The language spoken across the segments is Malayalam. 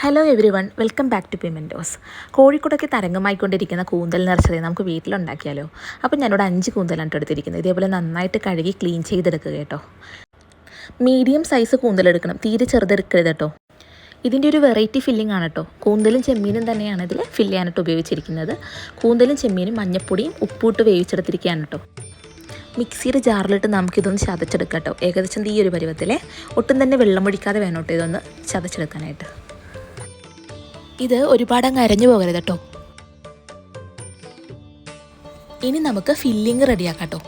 Hello everyone, welcome back to Pimentos. കോഴിക്കോടൊക്കെ തരംഗമായിക്കൊണ്ടിരിക്കുന്ന കൂന്തൽ നിറച്ചത് നമുക്ക് വീട്ടിലുണ്ടാക്കിയാലോ? അപ്പോൾ ഞാനിവിടെ 5 കൂന്തലാണ് എടുത്തിരിക്കുന്നത്. ഇതേപോലെ നന്നായിട്ട് കഴുകി ക്ലീൻ ചെയ്തെടുക്കുക കേട്ടോ. മീഡിയം സൈസ് കൂന്തലെടുക്കണം, തീരെ ചെറുതെടുക്കരുത് കേട്ടോ. ഇതിൻ്റെ ഒരു വെറൈറ്റി ഫില്ലിംഗ് ആണ് കേട്ടോ. കൂന്തലും ചെമ്മീനും തന്നെയാണ് ഇതിൽ ഫില്ല് ചെയ്യാനായിട്ട് ഉപയോഗിച്ചിരിക്കുന്നത്. കൂന്തലും ചെമ്മീനും മഞ്ഞപ്പൊടിയും ഉപ്പിട്ട് വേവിച്ചെടുത്തിരിക്കുകയാണ് കേട്ടോ. മിക്സിയുടെ ജാറിലിട്ട് നമുക്കിതൊന്ന് ചതച്ചെടുക്കാം കേട്ടോ. ഏകദേശം ഈ ഒരു പരുവത്തിലെ ഒട്ടും തന്നെ വെള്ളം ഒഴിക്കാതെ വേണം കേട്ടോ ഇതൊന്ന് ചതച്ചെടുക്കാനായിട്ട്. ഇത് ഒരുപാടങ്ങ് അരഞ്ഞു പോകരുത് കേട്ടോ. ഇനി നമുക്ക് ഫില്ലിങ് റെഡിയാക്കാം കേട്ടോ.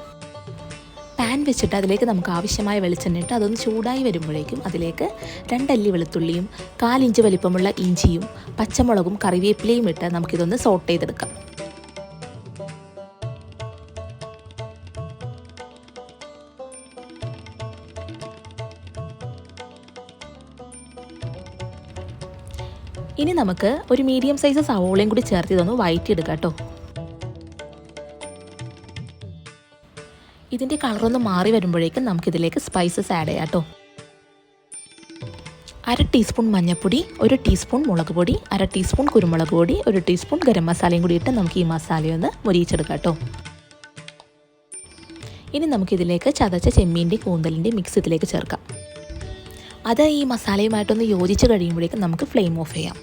പാൻ വെച്ചിട്ട് അതിലേക്ക് നമുക്ക് ആവശ്യമായ വെളിച്ചെണ്ണ ഇട്ട് അതൊന്ന് ചൂടായി വരുമ്പോഴേക്കും അതിലേക്ക് 2 അല്ലി വെളുത്തുള്ളിയും 1/4 ഇഞ്ച് വലിപ്പമുള്ള ഇഞ്ചിയും പച്ചമുളകും കറിവേപ്പിലയും ഇട്ട് നമുക്കിതൊന്ന് സോട്ട് ചെയ്തെടുക്കാം. ഇനി നമുക്ക് ഒരു മീഡിയം സൈസ് സവോളയും കൂടി ചേർത്ത് ഇതൊന്ന് വഴറ്റിയെടുക്കാം കേട്ടോ. ഇതിൻ്റെ കളറൊന്ന് മാറി വരുമ്പോഴേക്കും നമുക്കിതിലേക്ക് സ്പൈസസ് ആഡ് ചെയ്യാം കേട്ടോ. 1/2 ടീസ്പൂൺ മഞ്ഞൾപ്പൊടി, 1 ടീസ്പൂൺ മുളക് പൊടി, 1/2 ടീസ്പൂൺ കുരുമുളക് പൊടി, 1 ടീസ്പൂൺ ഗരം മസാലയും കൂടി ഇട്ട് നമുക്ക് ഈ മസാലയൊന്ന് മൊരിയിച്ചെടുക്കാം കേട്ടോ. ഇനി നമുക്കിതിലേക്ക് ചതച്ച ചെമ്മീൻ്റെ കൂന്തലിൻ്റെ മിക്സ് ഇതിലേക്ക് ചേർക്കാം. അത് ഈ മസാലയുമായിട്ടൊന്ന് യോജിച്ച് കഴിയുമ്പോഴേക്കും നമുക്ക് ഫ്ലെയിം ഓഫ് ചെയ്യാം.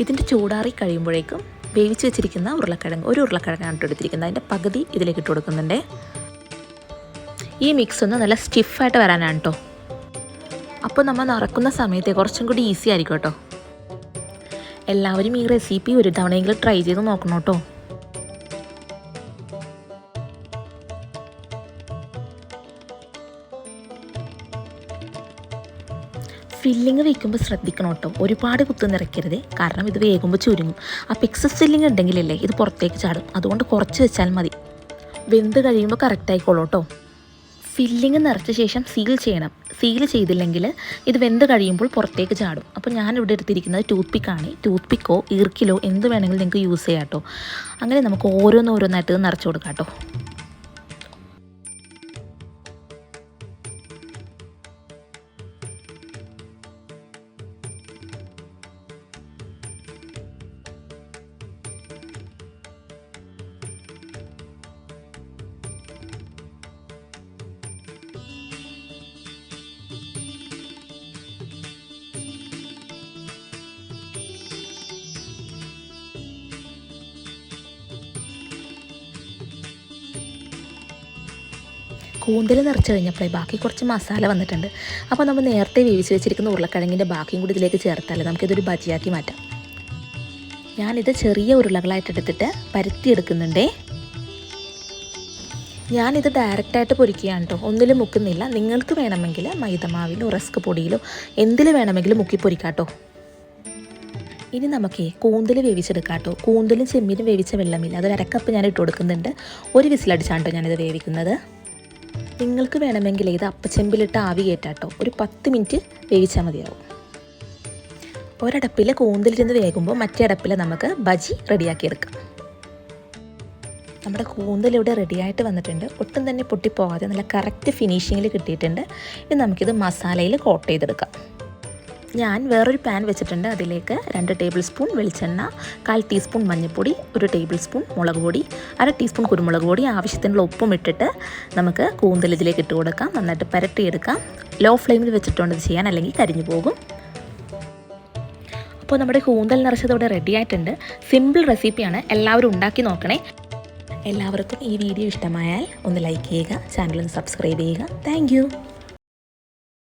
ഇതിൻ്റെ ചൂടാറി കഴിയുമ്പോഴേക്കും വേവിച്ച് വെച്ചിരിക്കുന്ന ഒരു ഉരുളക്കിഴങ്ങാണ് എടുത്തിരിക്കുന്നത്. അതിൻ്റെ പകുതി ഇതിലേക്ക് ഇട്ട് കൊടുക്കുന്നുണ്ട്. ഈ മിക്സ് ഒന്ന് നല്ല സ്റ്റിഫായിട്ട് വരാനാണ് കേട്ടോ. അപ്പോൾ നമ്മൾ നിറക്കുന്ന സമയത്ത് കുറച്ചും കൂടി ഈസി ആയിരിക്കും കേട്ടോ. എല്ലാവരും ഈ റെസിപ്പി ഒരു തവണയെങ്കിലും ട്രൈ ചെയ്ത് നോക്കണം കേട്ടോ. ഫില്ലിങ് വയ്ക്കുമ്പോൾ ശ്രദ്ധിക്കണം കേട്ടോ, ഒരുപാട് കുത്തു നിറയ്ക്കരുത്. കാരണം ഇത് വേകുമ്പോൾ ചുരുങ്ങും. അപ്പോൾ എക്സസ് ഫില്ലിങ് ഉണ്ടെങ്കിലല്ലേ ഇത് പുറത്തേക്ക് ചാടും. അതുകൊണ്ട് കുറച്ച് വെച്ചാൽ മതി. വെന്ത് കഴിയുമ്പോൾ കറക്റ്റ് ആയിക്കോളൂ കേട്ടോ. ഫില്ലിങ് നിറച്ച ശേഷം സീൽ ചെയ്യണം. സീൽ ചെയ്തില്ലെങ്കിൽ ഇത് വെന്ത് കഴിയുമ്പോൾ പുറത്തേക്ക് ചാടും. അപ്പോൾ ഞാനിവിടെ എടുത്തിരിക്കുന്നത് ടൂത്ത് പിക്കാണ്. ടൂത്ത് പിക്കോ ഈർക്കിലോ എന്ത് വേണമെങ്കിലും നിങ്ങൾക്ക് യൂസ് ചെയ്യാം കേട്ടോ. അങ്ങനെ നമുക്ക് ഓരോന്നായിട്ട് നിറച്ച് കൊടുക്കാം കേട്ടോ. കൂന്തൽ നിറച്ച് കഴിഞ്ഞപ്പോഴേ ബാക്കി കുറച്ച് മസാല വന്നിട്ടുണ്ട്. അപ്പോൾ നമ്മൾ നേരത്തെ വേവിച്ച് വെച്ചിരിക്കുന്ന ഉരുളക്കിഴങ്ങിൻ്റെ ബാക്കിയും കൂടി ഇതിലേക്ക് ചേർത്താൽ നമുക്കിതൊരു ബജിയാക്കി മാറ്റാം. ഞാനിത് ചെറിയ ഉരുളകളായിട്ട് എടുത്തിട്ട് പരത്തിയെടുക്കുന്നുണ്ടേ. ഞാനിത് ഡയറക്റ്റായിട്ട് പൊരിക്കുകയാണ് കേട്ടോ, ഒന്നിലും മുക്കുന്നില്ല. നിങ്ങൾക്ക് വേണമെങ്കിൽ മൈദമാവിലോ റസ്ക് പൊടിയിലോ എന്തിൽ വേണമെങ്കിലും മുക്കി പൊരിക്കാം കേട്ടോ. ഇനി നമുക്ക് കൂന്തൽ വേവിച്ചെടുക്കാം കേട്ടോ. കൂന്തലും ചെമ്മീനും വേവിച്ച വെള്ളമില്ല, അത് 1/2 കപ്പ് ഞാൻ ഇട്ട് കൊടുക്കുന്നുണ്ട്. 1 വിസിലടിച്ചാണ് കേട്ടോ ഞാനിത് വേവിക്കുന്നത്. നിങ്ങൾക്ക് വേണമെങ്കിൽ ഇത് അപ്പച്ചെമ്പിലിട്ട് ആവി കയറ്റാം കേട്ടോ. ഒരു 10 മിനിറ്റ് വേവിച്ചാൽ മതിയാവും. ഒരടപ്പിൽ കൂന്തലിരുന്ന് വേകുമ്പോൾ മറ്റേ അടപ്പിൽ നമുക്ക് ബജി റെഡിയാക്കിയെടുക്കാം. നമ്മുടെ കൂന്തൽ ഇവിടെ റെഡിയായിട്ട് വന്നിട്ടുണ്ട്. ഒട്ടും തന്നെ പൊട്ടിപ്പോകാതെ നല്ല കറക്റ്റ് ഫിനിഷിങ്ങിൽ കിട്ടിയിട്ടുണ്ട്. ഇനി നമുക്കിത് മസാലയിൽ കോട്ട് ചെയ്തെടുക്കാം. ഞാൻ വേറൊരു പാൻ വെച്ചിട്ടുണ്ട്. അതിലേക്ക് 2 ടേബിൾ സ്പൂൺ വെളിച്ചെണ്ണ, 1/4 ടീസ്പൂൺ മഞ്ഞൾപ്പൊടി, 1 ടേബിൾ സ്പൂൺ മുളക് പൊടി, 1/2 ടീസ്പൂൺ കുരുമുളക് പൊടി, ആവശ്യത്തിനുള്ള ഉപ്പും ഇട്ടിട്ട് നമുക്ക് കൂന്തൽ ഇതിലേക്ക് ഇട്ട് കൊടുക്കാം. നന്നായിട്ട് പുരട്ടിയെടുക്കാം. ലോ ഫ്ലെയിമിൽ വെച്ചിട്ടുണ്ട് ഇത് ചെയ്യാൻ, അല്ലെങ്കിൽ കരിഞ്ഞു പോകും. അപ്പോൾ നമ്മുടെ കൂന്തൽ നിറച്ചതോടെ റെഡി ആയിട്ടുണ്ട്. സിമ്പിൾ റെസിപ്പിയാണ്, എല്ലാവരും ഉണ്ടാക്കി നോക്കണേ. എല്ലാവർക്കും ഈ വീഡിയോ ഇഷ്ടമായാൽ ഒന്ന് ലൈക്ക് ചെയ്യുക, ചാനലൊന്ന് സബ്സ്ക്രൈബ് ചെയ്യുക. താങ്ക്